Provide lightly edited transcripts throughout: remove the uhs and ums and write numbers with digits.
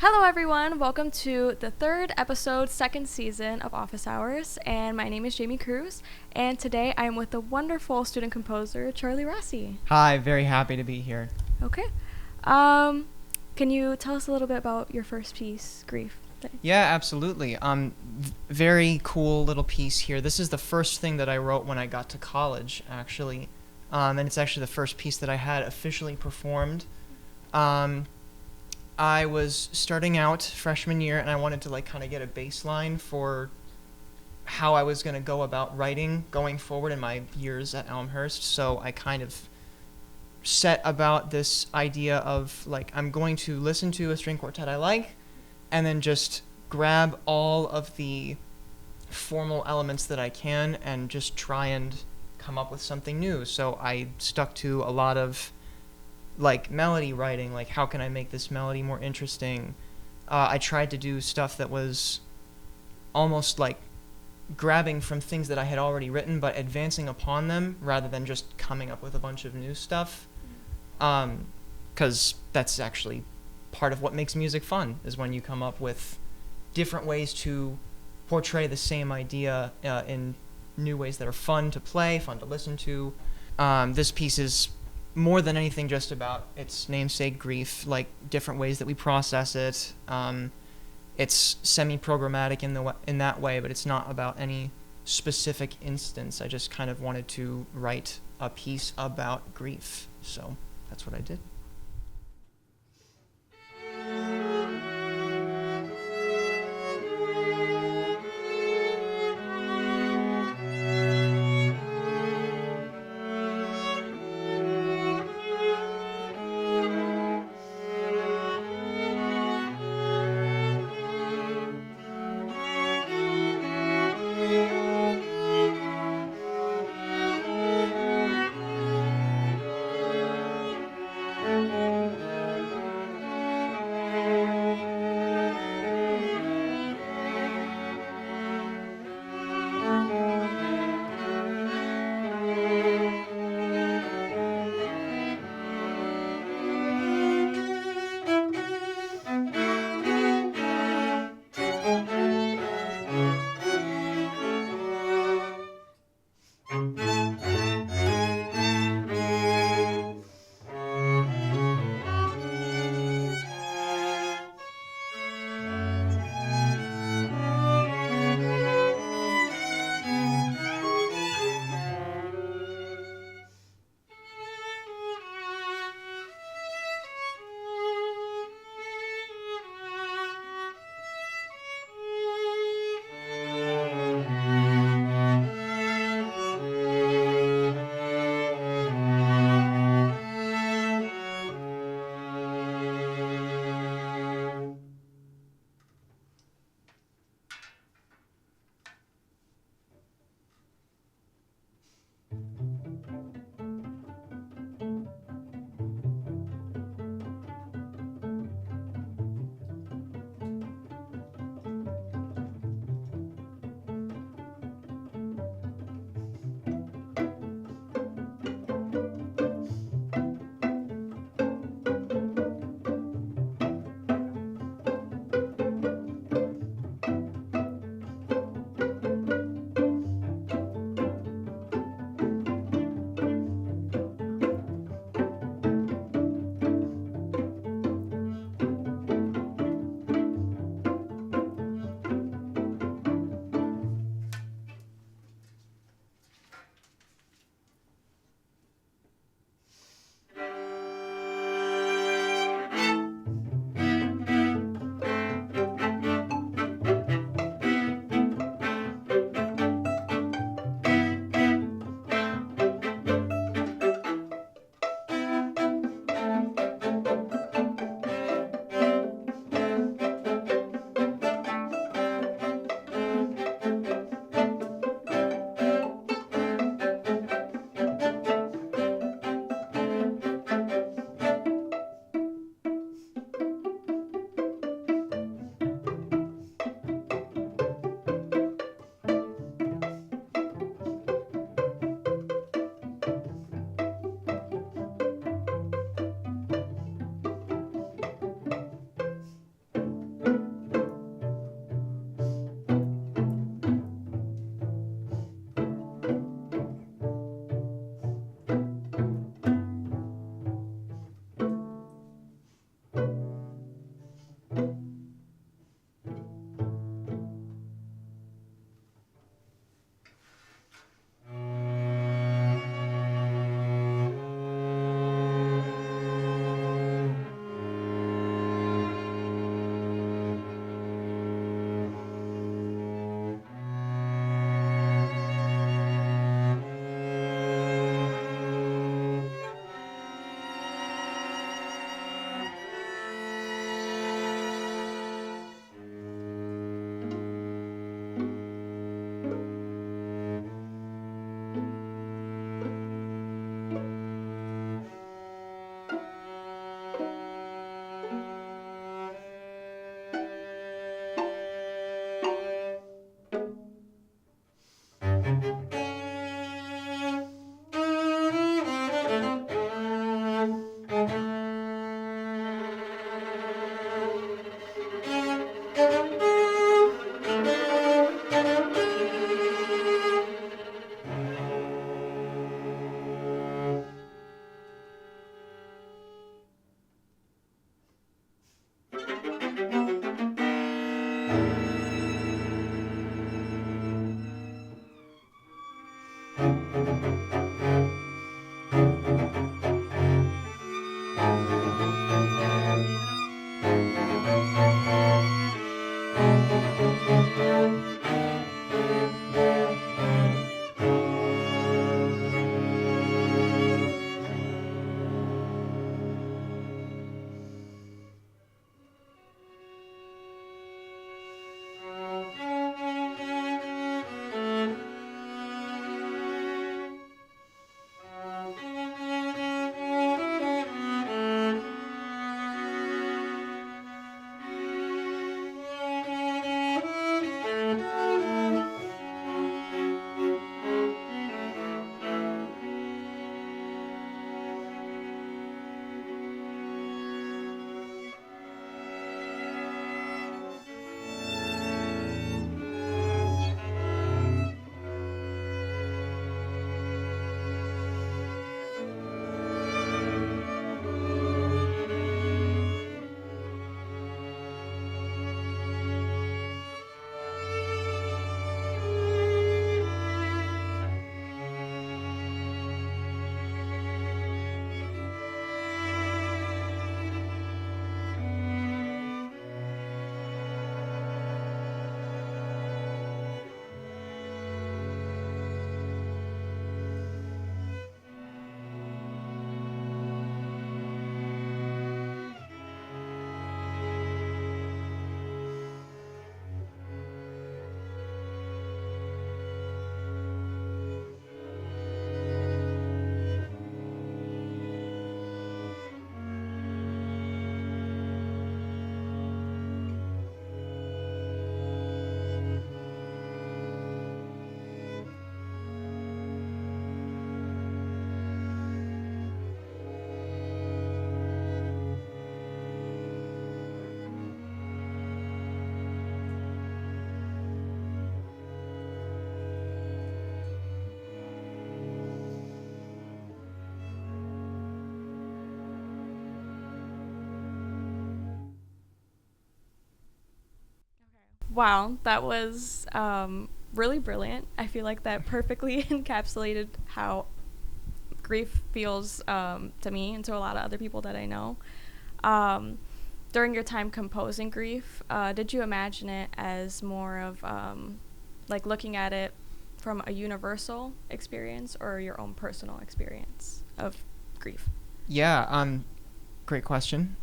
Hello, everyone. Welcome to the third episode, second season of Office Hours. And my name is Jamie Cruz. And today I am with the wonderful student composer, Charlie Rossi. Hi, very happy to be here. Okay. Can you tell us a little bit about your first piece, Grief? Yeah, absolutely. Very cool little piece here. This is the first thing that I wrote when I got to college, actually. And it's actually the first piece that I had officially performed. I was starting out freshman year, and I wanted to kind of get a baseline for how I was going to go about writing going forward in my years at Elmhurst. So I kind of set about this idea of I'm going to listen to a string quartet I like, and then just grab all of the formal elements that I can and just try and come up with something new. So I stuck to a lot of melody writing, how can I make this melody more interesting. I tried to do stuff that was almost grabbing from things that I had already written but advancing upon them rather than just coming up with a bunch of new stuff, because that's actually part of what makes music fun, is when you come up with different ways to portray the same idea in new ways that are fun to play, fun to listen to. This piece is more than anything just about its namesake, grief, different ways that we process it. It's semi-programmatic in that way, but it's not about any specific instance. I just kind of wanted to write a piece about grief, so that's what I did. Wow, that was really brilliant. I feel like that perfectly encapsulated how grief feels to me and to a lot of other people that I know. Um, During your time composing grief, did you imagine it as more of like looking at it from a universal experience or your own personal experience of grief? Yeah, great question.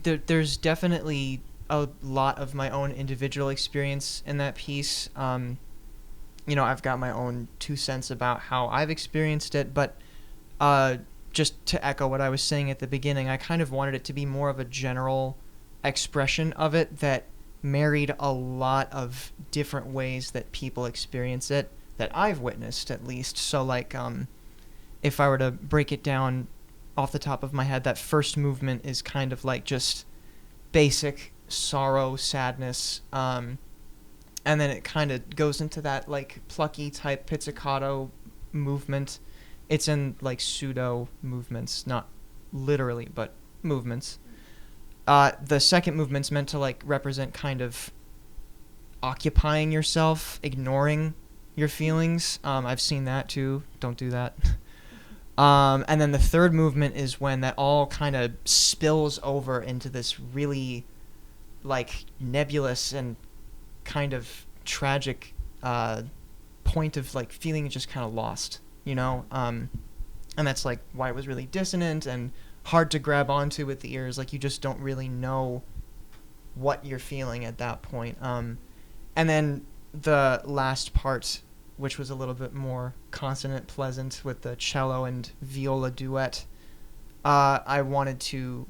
There's definitely a lot of my own individual experience in that piece. I've got my own 2 cents about how I've experienced it, but just to echo what I was saying at the beginning, I kind of wanted it to be more of a general expression of it that married a lot of different ways that people experience it, that I've witnessed at least. So, like, if I were to break it down off the top of my head, that first movement is kind of like just basic sorrow, sadness, and then it kind of goes into that like plucky type pizzicato movement. It's in like pseudo movements, not literally, but movements. The second movement's meant to like represent kind of occupying yourself, ignoring your feelings. I've seen that too. Don't do that. And then the third movement is when that all kind of spills over into this really like nebulous and kind of tragic point of like feeling just kind of lost, and that's like why it was really dissonant and hard to grab onto with the ears. Like you just don't really know what you're feeling at that point. And then the last part, which was a little bit more consonant pleasant with the cello and viola duet, I wanted to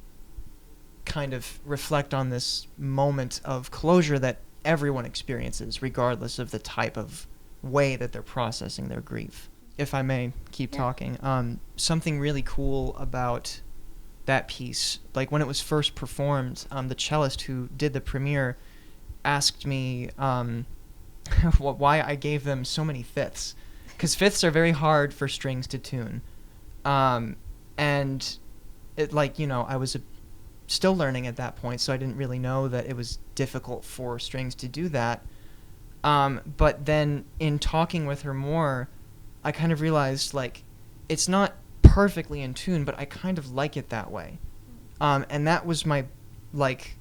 kind of reflect on this moment of closure that everyone experiences, regardless of the type of way that they're processing their grief. If I may keep talking, something really cool about that piece, like when it was first performed, the cellist who did the premiere asked me why I gave them so many fifths, because fifths are very hard for strings to tune, and it I was still learning at that point, so I didn't really know that it was difficult for strings to do that. But then in talking with her more, I kind of realized like it's not perfectly in tune, but I kind of like it that way, and that was my like,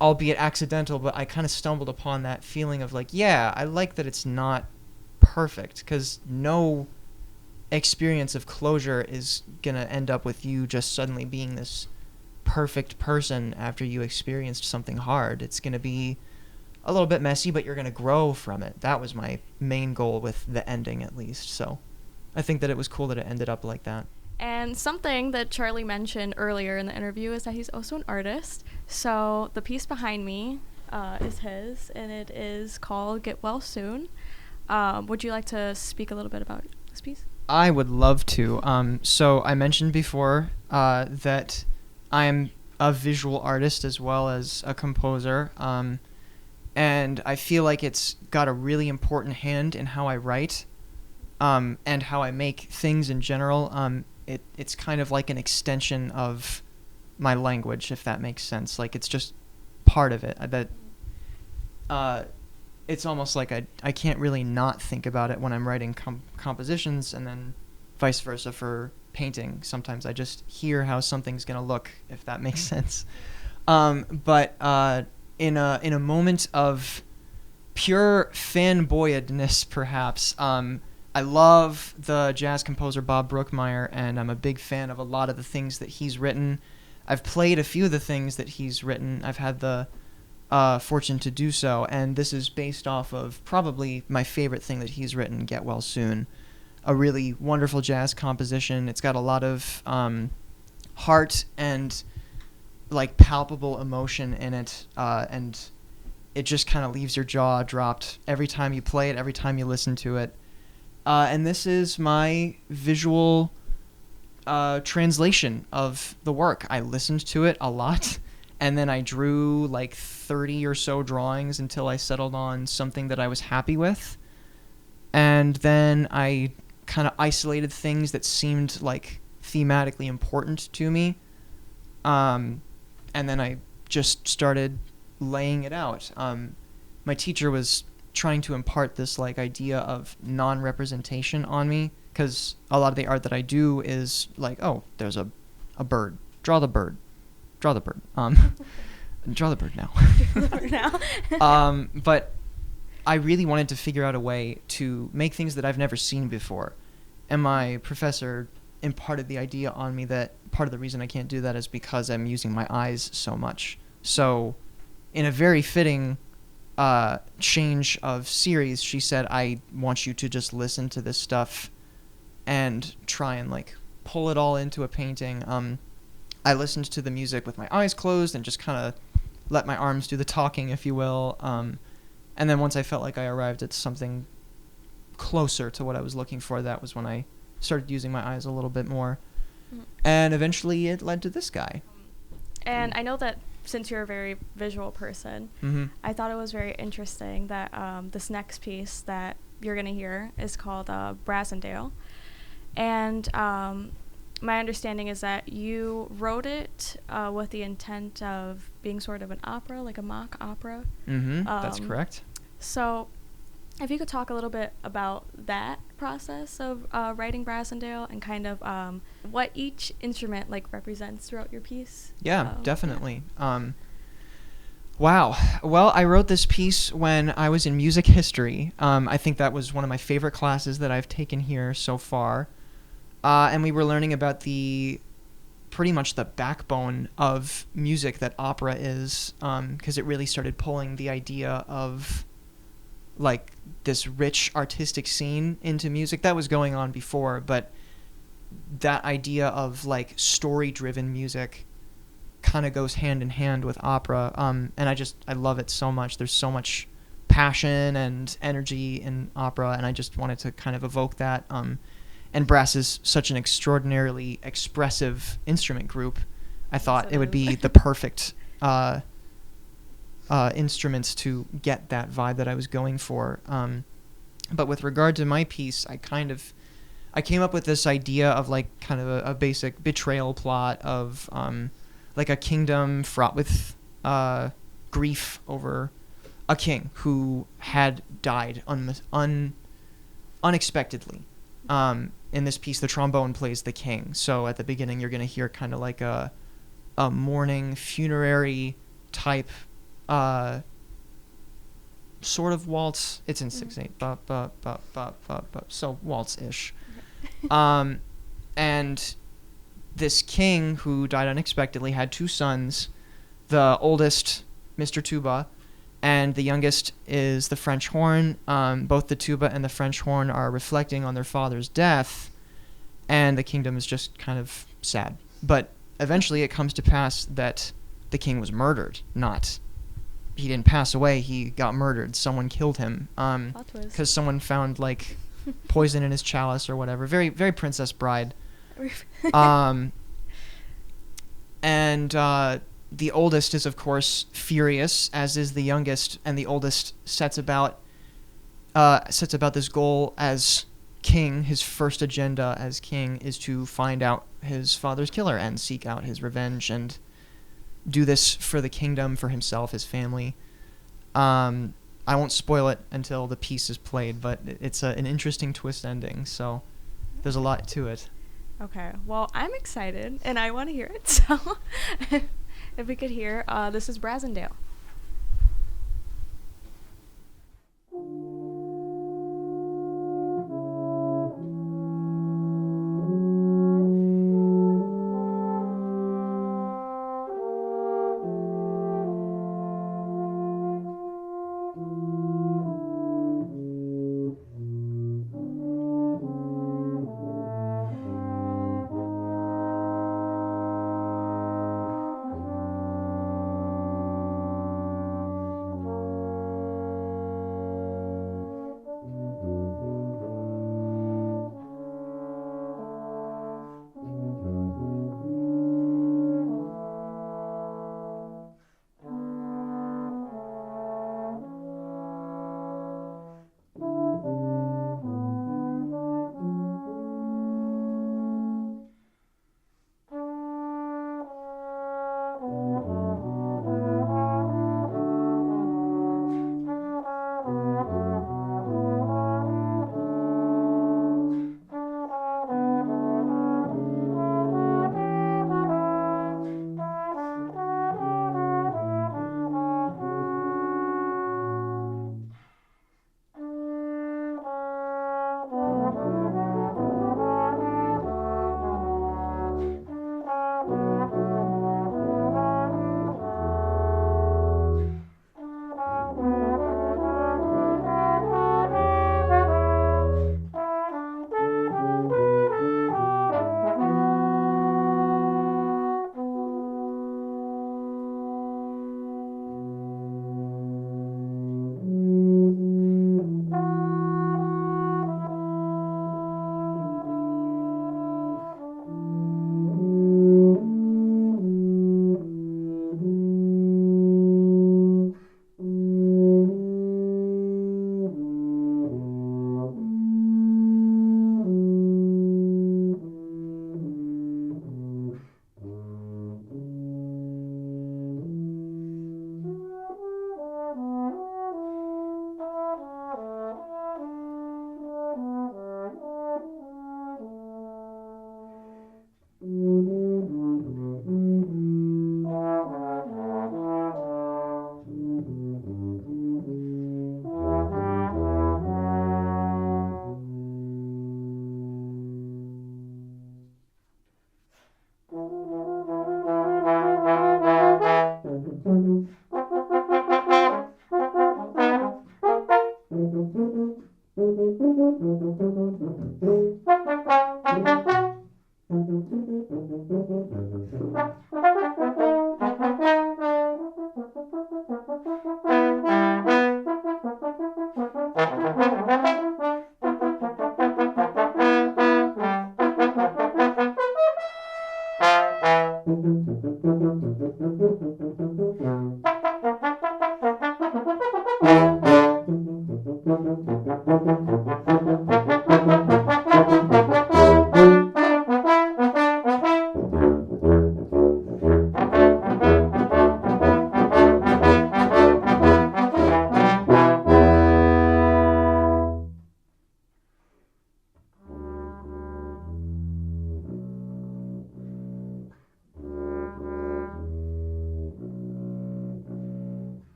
albeit accidental, but I kind of stumbled upon that feeling of like, yeah, I like that it's not perfect, because no experience of closure is gonna end up with you just suddenly being this perfect person after you experienced something hard. It's gonna be a little bit messy, but you're gonna grow from it. That was my main goal with the ending, at least. So I think that it was cool that it ended up like that. And something that Charlie mentioned earlier in the interview is that he's also an artist. So the piece behind me is his, and it is called Get Well Soon. Would you like to speak a little bit about this piece? I would love to. So I mentioned before that I am a visual artist as well as a composer, and I feel like it's got a really important hand in how I write, and how I make things in general. It's kind of like an extension of my language, if that makes sense. Like it's just part of it. It's almost like I can't really not think about it when I'm writing compositions, and then vice versa for painting. Sometimes I just hear how something's gonna look, if that makes sense. But in a moment of pure fanboyedness, perhaps, I love the jazz composer Bob Brookmeyer, and I'm a big fan of a lot of the things that he's written. I've played a few of the things that he's written. I've had the fortune to do so, and this is based off of probably my favorite thing that he's written, Get Well Soon. A really wonderful jazz composition. It's got a lot of heart and like palpable emotion in it, and it just kind of leaves your jaw dropped every time you play it, every time you listen to it. And this is my visual translation of the work. I listened to it a lot, and then I drew like 30 or so drawings until I settled on something that I was happy with. And then I kind of isolated things that seemed like thematically important to me. And then I just started laying it out. My teacher was trying to impart this like idea of non-representation on me, because a lot of the art that I do is like, oh, there's a bird, draw the bird, draw the bird, draw the bird now. But I really wanted to figure out a way to make things that I've never seen before, and my professor imparted the idea on me that part of the reason I can't do that is because I'm using my eyes so much. So in a very fitting change of series, she said, I want you to just listen to this stuff and try and like pull it all into a painting. I listened to the music with my eyes closed and just kind of let my arms do the talking, if you will. And then once I felt like I arrived at something closer to what I was looking for, that was when I started using my eyes a little bit more. And eventually it led to this guy. And I know that since you're a very visual person, I thought it was very interesting that this next piece that you're going to hear is called Brassendale. And my understanding is that you wrote it with the intent of being sort of an opera, like a mock opera. That's correct. So if you could talk a little bit about that process of writing Brassendale and kind of what each instrument like represents throughout your piece. Yeah, definitely. Wow. Well, I wrote this piece when I was in music history. I think that was one of my favorite classes that I've taken here so far. And we were learning about pretty much the backbone of music that opera is, because it really started pulling the idea of like this rich artistic scene into music that was going on before, but that idea of like story-driven music kind of goes hand in hand with opera. And I love it so much. There's so much passion and energy in opera, and I just wanted to kind of evoke that. And brass is such an extraordinarily expressive instrument group. I thought it would be the perfect instruments to get that vibe that I was going for. But with regard to my piece, I came up with this idea of like kind of a basic betrayal plot of like a kingdom fraught with grief over a king who had died unexpectedly. In this piece, the trombone plays the king. So at the beginning, you're going to hear kind of like a mourning, funerary type sort of waltz. It's in 6/8, ba ba ba ba ba ba. So waltz-ish. And this king who died unexpectedly had two sons. The oldest, Mr. Tuba, and the youngest is the French horn. Both the tuba and the French horn are reflecting on their father's death, and the kingdom is just kind of sad. But eventually it comes to pass that the king was murdered. He didn't pass away, he got murdered. Someone killed him. Because someone found, like, poison in his chalice or whatever. Very, very Princess Bride. And the oldest is, of course, furious, as is the youngest, and the oldest sets about this goal as king. His first agenda as king is to find out his father's killer and seek out his revenge and do this for the kingdom, for himself, his family. I won't spoil it until the piece is played, but it's an interesting twist ending, so there's a lot to it. Okay, well, I'm excited, and I want to hear it, so if we could hear, this is Brassendale.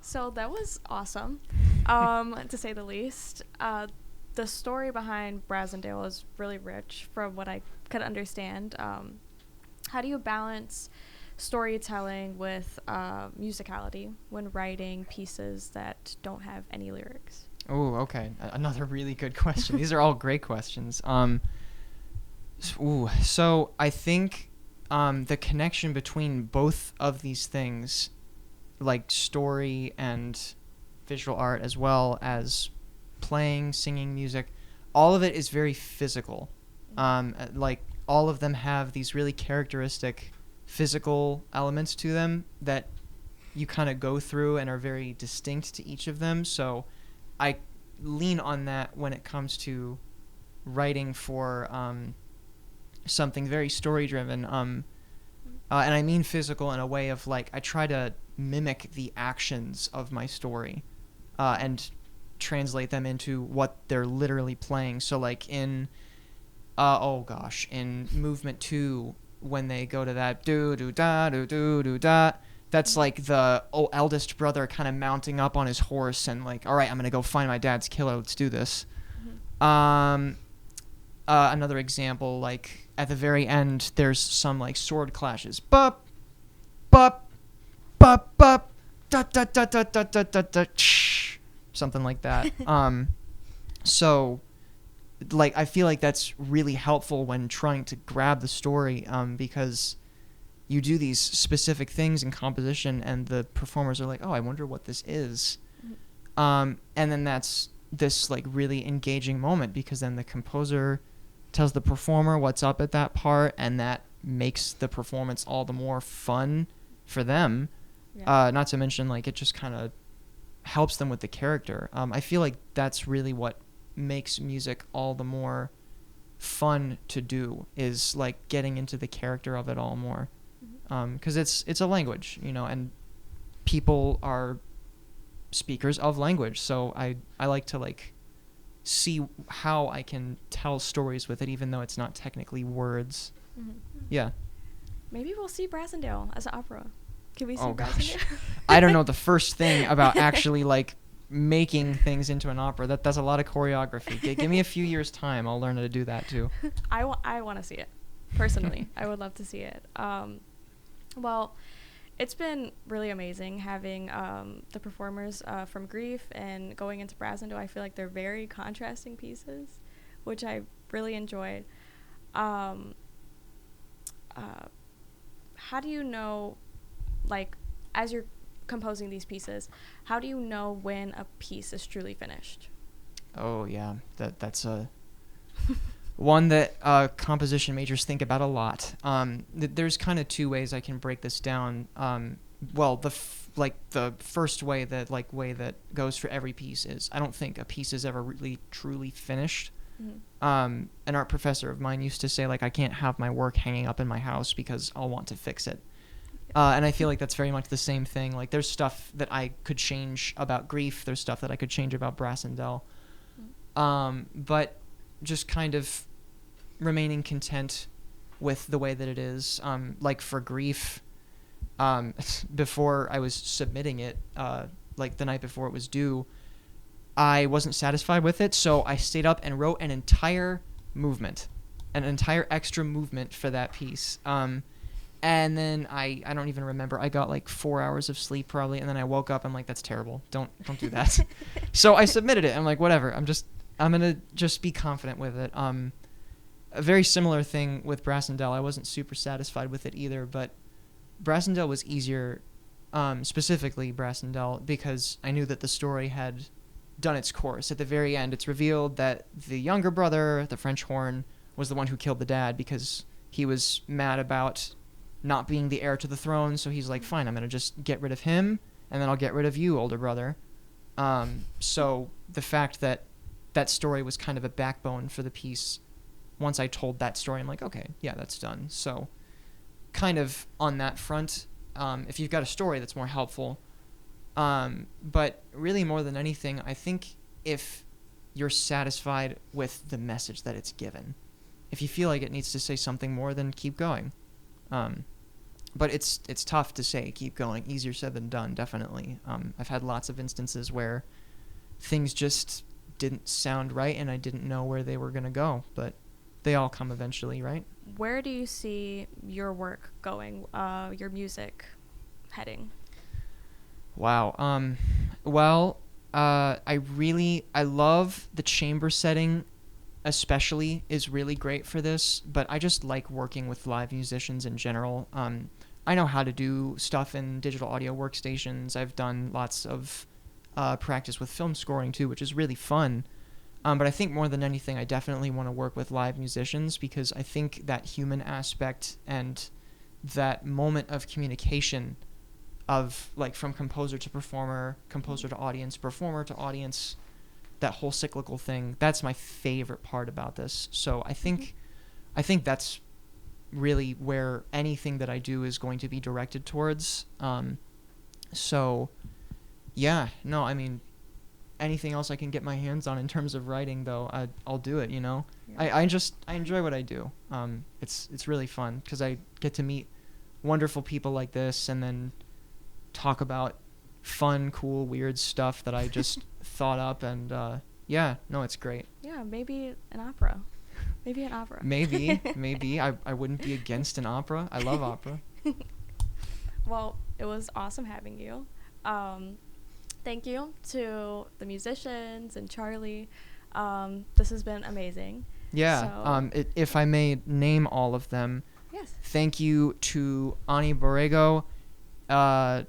So that was awesome, to say the least. The story behind Brasendale is really rich from what I could understand. How do you balance storytelling with musicality when writing pieces that don't have any lyrics? Oh, okay. Another really good question. These are all great questions. So I think the connection between both of these things, like story and visual art, as well as playing, singing, music, all of it is very physical. Like all of them have these really characteristic physical elements to them that you kind of go through and are very distinct to each of them. So I lean on that when it comes to writing for something very story driven. And I mean physical in a way of like I try to mimic the actions of my story and translate them into what they're literally playing. So like in in movement 2, when they go to that do do da do do do da, that's like the eldest brother kind of mounting up on his horse and like, all right, I'm gonna go find my dad's killer, let's do this. Another example, like at the very end there's some like sword clashes, bup bup bup bup da da da da da da da da, something like that. So like I feel like that's really helpful when trying to grab the story, because you do these specific things in composition and the performers are like, oh, I wonder what this is. And then that's this like really engaging moment, because then the composer tells the performer what's up at that part, and that makes the performance all the more fun for them. Not to mention like it just kind of helps them with the character. I feel like that's really what makes music all the more fun to do, is like getting into the character of it all more, because it's a language, and people are speakers of language, so I like to like see how I can tell stories with it, even though it's not technically words. Yeah, Maybe we'll see Brasendale as an opera. Can we see Brasendale? Gosh. I don't know the first thing about actually like making things into an opera. That's a lot of choreography. Give me a few years time, I'll learn how to do that too. I want to see it personally. I would love to see it. Well, it's been really amazing having the performers from Grief and going into Brasendo. I feel like they're very contrasting pieces, which I really enjoyed. Um, how do you know, like, as you're composing these pieces, how do you know when a piece is truly finished? Oh yeah, that's a one that composition majors think about a lot. There's kind of two ways I can break this down. Well, the first way that goes for every piece is I don't think a piece is ever really truly finished. An art professor of mine used to say, like, I can't have my work hanging up in my house because I'll want to fix it. And I feel like that's very much the same thing. Like, there's stuff that I could change about Grief. There's stuff that I could change about Brasendel. But just kind of remaining content with the way that it is. Like for Grief, before I was submitting it, like the night before it was due, I wasn't satisfied with it, so I stayed up and wrote an entire extra movement for that piece. And then I don't even remember. I got like 4 hours of sleep probably, and then I woke up. I'm like, that's terrible. Don't do that. So I submitted it. I'm like, whatever. I'm gonna just be confident with it. A very similar thing with Brasendel. I wasn't super satisfied with it either, but Brasendel was easier, specifically Brasendel, because I knew that the story had done its course. At the very end, it's revealed that the younger brother, the French horn, was the one who killed the dad because he was mad about not being the heir to the throne, so he's like, fine, I'm going to just get rid of him, and then I'll get rid of you, older brother. So the fact that that story was kind of a backbone for the piece, once I told that story, I'm like, okay, yeah, that's done. So kind of on that front, if you've got a story, that's more helpful. But really more than anything, I think if you're satisfied with the message that it's given, if you feel like it needs to say something more, then keep going. But it's tough to say keep going. Easier said than done, definitely. I've had lots of instances where things just didn't sound right and I didn't know where they were going to go, but they all come eventually, right? Where do you see your work going, your music heading? Wow. Well, I love the chamber setting, especially, is really great for this, but I just like working with live musicians in general. I know how to do stuff in digital audio workstations. I've done lots of practice with film scoring too, which is really fun. But I think more than anything, I definitely want to work with live musicians because I think that human aspect and that moment of communication of, like, from composer to performer, composer to audience, performer to audience, that whole cyclical thing, that's my favorite part about this. So I think that's really where anything that I do is going to be directed towards. So yeah, no, I mean, anything else I can get my hands on in terms of writing, though, I'll do it, you know? Yeah. I enjoy what I do. It's really fun because I get to meet wonderful people like this and then talk about fun, cool, weird stuff that I just thought up, and yeah, no, it's great. Yeah, maybe an opera. Maybe. I wouldn't be against an opera. I love opera. Well, it was awesome having you. Thank you to the musicians and Charlie. This has been amazing. Yeah. So, if I may name all of them. Yes. Thank you to Aani Borrego,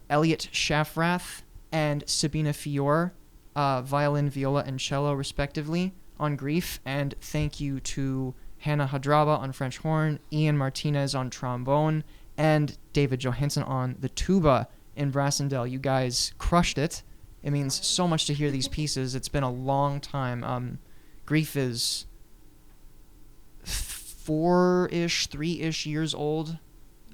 Eliot Schaffrath, and Sabina Fijor, violin, viola, and cello, respectively, on Grief. And thank you to Hannah Hadraba on French horn, Ian Martinez on trombone, and David Johansson on the tuba in Brasendel. You guys crushed it. It means so much to hear these pieces. It's been a long time. Grief is 4-ish, 3-ish years old.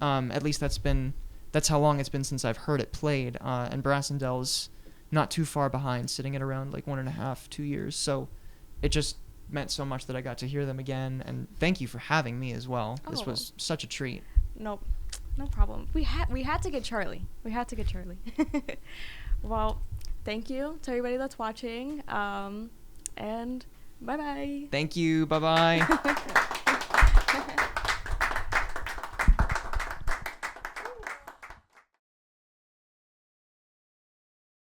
At least that's how long it's been since I've heard it played. And Brassendel's not too far behind, sitting at around like 1.5, 2 years. So it just meant so much that I got to hear them again. And thank you for having me as well. Oh. This was such a treat. Nope, no problem. We had to get Charlie. Well, thank you to everybody that's watching. And bye-bye. Thank you. Bye-bye.